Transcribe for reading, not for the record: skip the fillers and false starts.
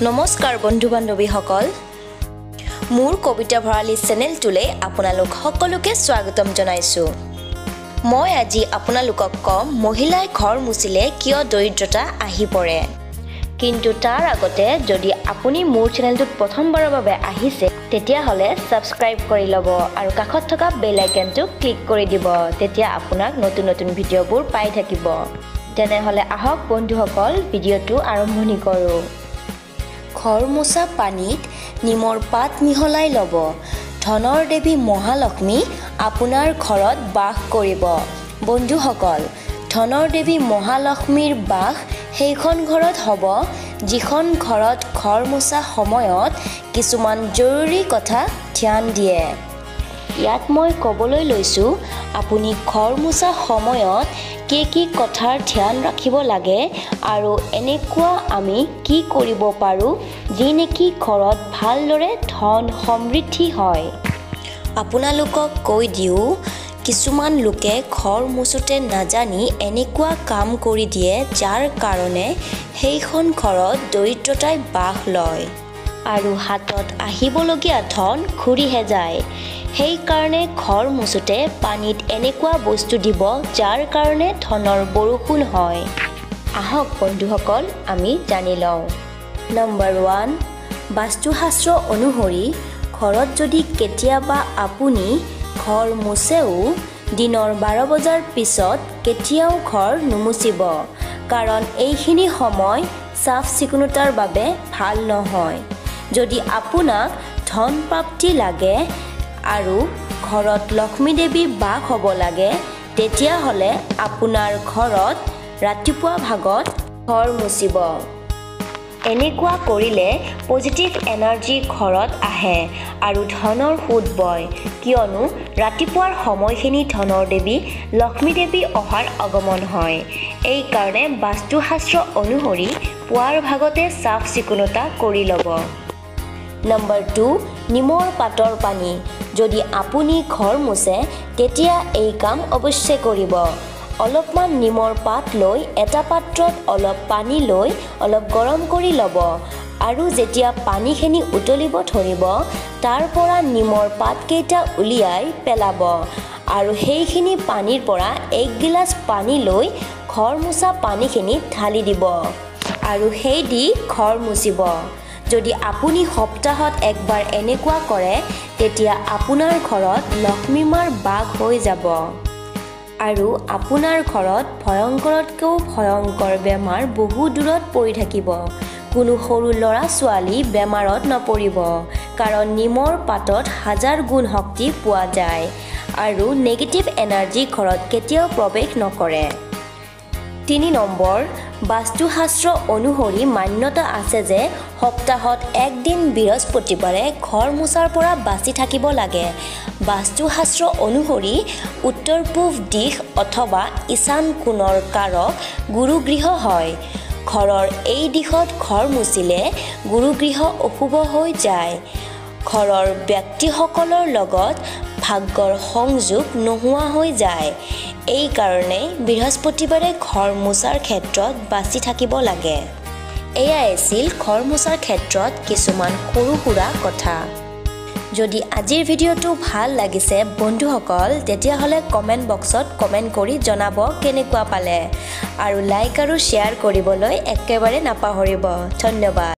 নমস্কাৰ বন্ধু বান্ধৱীসকল মোৰ কবিতা ভৰালী চেনেলটোলৈ আপোনালোক সকলোকে স্বাগতম জনাইছো মই আজি আপোনালোকক কম মহিলাই ঘৰ মুচিলে কিয় দৰিদ্ৰতা আহি পৰে কিন্তু তাৰ আগতে যদি আপুনি মোৰ চেনেলটোত প্ৰথমবাৰৰ বাবে আহিছে তেতিয়া হলে সাবস্ক্ৰাইব কৰি লব আৰু কাষত থকা বেল আইকনটো ক্লিক কৰি দিব তেতিয়া আপোনাক নতুন নতুন ভিডিঅ'বোৰ পাই থাকিব তেনেহলে আহক বন্ধুসকল ভিডিঅ'টো আৰম্ভণি কৰো ঘৰ মোচা পানীত নিমৰ পাত মিহলাই লব ধনৰ দেৱী মহালক্ষ্মী আপোনাৰ ঘৰত বাস কৰিব বন্ধুসকল ধনৰ দেৱী মহালক্ষ্মীৰ বাস সেইখন ঘৰত হ'ব যিখন ঘৰত ঘৰ মোচা সময়ত কিছুমান জৰুৰী কথা ধ্যান দিয়ে ইয়াত মই ক'বলৈ লৈছো আপুনি ঘৰ মোচা সময়ত কি কথাৰ ধ্যান ৰাখিব লাগে আৰু এনেকুৱা আমি কি কৰিব পাৰো যি নেকি ঘৰত ভালদৰে ধন সমৃদ্ধি হয় আপোনালোকক কৈ দিও কিছুমান লোকে ঘৰ মুচুতে নাজানি এনেকুৱা কাম কৰি দিয়ে যাৰ কাৰণে সেইখন ঘৰত দৰিদ্ৰতাই বাস লয় আৰু হাতত আহিবলগীয়া ধন ঘূৰিহে যায় সেই কাৰণে ঘৰ মুচুতে পানীত এনেকুৱা বস্তু দিব যাৰ কাৰণে ধনৰ বৰষুণ হয় আহক বন্ধুসকল আমি জানি লওঁ নম্বৰ 1 বাস্তুশাস্ত্ৰ অনুসৰি ঘৰত যদি কেতিয়াবা আপুনি ঘৰ মুছেও দিনৰ 12 বজাৰ পিছত কেতিয়াও ঘৰ নুমুচিব কাৰণ এইখিনি সময় সাফ চিকুণতাৰ বাবে ভাল নহয় যদি আপোনাক ধন প্ৰাপ্তি লাগে আৰু ঘৰত লক্ষ্মী দেৱী বাস হ'ব লাগে তেতিয়া হলে আপোনাৰ ঘৰত ৰাতিপুৱা ভাগত ঘৰ মুচিব এনেকুৱা কৰিলে পজিটিভ এনাৰ্জি ঘৰত আহে আৰু ধনৰ সুত বয় কিয়নো ৰাতিপুৱাৰ সময়খিনি ধনৰ দেৱী লক্ষ্মী দেৱী অহাৰ আগমন হয় এই কাৰণে বাস্তুশাস্ত্ৰ অনুসৰি পুৱাৰ ভাগতে সাফ চিকুণতা কৰি ল'ব নম্বৰ 2 নিমৰ পাতৰ পানী যদি আপুনি ঘৰ মুছে তেতিয়া এই কাম অৱশ্যে কৰিব অলপমান নিমৰ পাত লৈ এটা পাত্ৰত অলপ পানী লৈ অলপ গৰম কৰি ল'ব আৰু যেতিয়া পানীখিনি উতলিব ধৰিব তাৰ পৰা নিমৰ পাতকেইটা উলিয়াই পেলাব আৰু সেইখিনি পানীৰ পৰা এক গিলাচ পানী লৈ ঘৰ মুচা পানীখিনি ঢালি দিব আৰু সেই দি ঘৰ মুচিব যদি আপুনি সপ্তাহত একবাৰ এনেকুৱা কৰে তেতিয়া আপোনাৰ ঘৰত লক্ষ্মী মাৰ বাস হৈ যাব আৰু আপোনাৰ ঘৰত ভয়ংকৰতকৈও ভয়ংকৰ বেমাৰ বহু দূৰত পৰি থাকিব কোনো সৰু ল'ৰা ছোৱালী বেমাৰত নপৰিব কাৰণ নিমৰ পাতত হাজাৰ গুণ শক্তি পোৱা যায় আৰু নেগেটিভ এনাৰ্জি ঘৰত কেতিয়াও প্ৰৱেশ নকৰে 3 নম্বৰ বাস্তুশাস্ত্ৰ অনুসৰি মান্যতা আছে যে সপ্তাহত একদিন বৃহস্পতিবাৰে ঘৰ মুচাৰ পৰা বাচি থাকিব লাগে বাস্তুশাস্ত্ৰ অনুসৰি উত্তৰ পূব দিশ অথবা ঈশান কোণৰ কাৰক গুৰুগৃহ হয় ঘৰৰ এই দিশত ঘৰ মুচিলে গুৰুগৃহ অশুভ হৈ যায় ঘৰৰ ব্যক্তিসকলৰ লগত ভাগ্যৰ সংযোগ নোহোৱা হৈ যায় এই কাৰণে বৃহস্পতিবাৰে ঘৰ মুচাৰ ক্ষেত্ৰত বাচি থাকিব লাগে এয়াই আছিল ঘৰ মুচাৰ ক্ষেত্ৰত কিছুমান সৰু সুৰা কথা যদি আজিৰ ভিডিঅ'টো ভাল লাগিছে বন্ধুসকল তেতিয়া হলে কমেন্ট বক্সত কমেন্ট কৰি জনাব কেনেকুৱা পালে আৰু লাইক আৰু শ্বেয়াৰ কৰিবলৈ একেবাৰে নাপাহৰিব ধন্যবাদ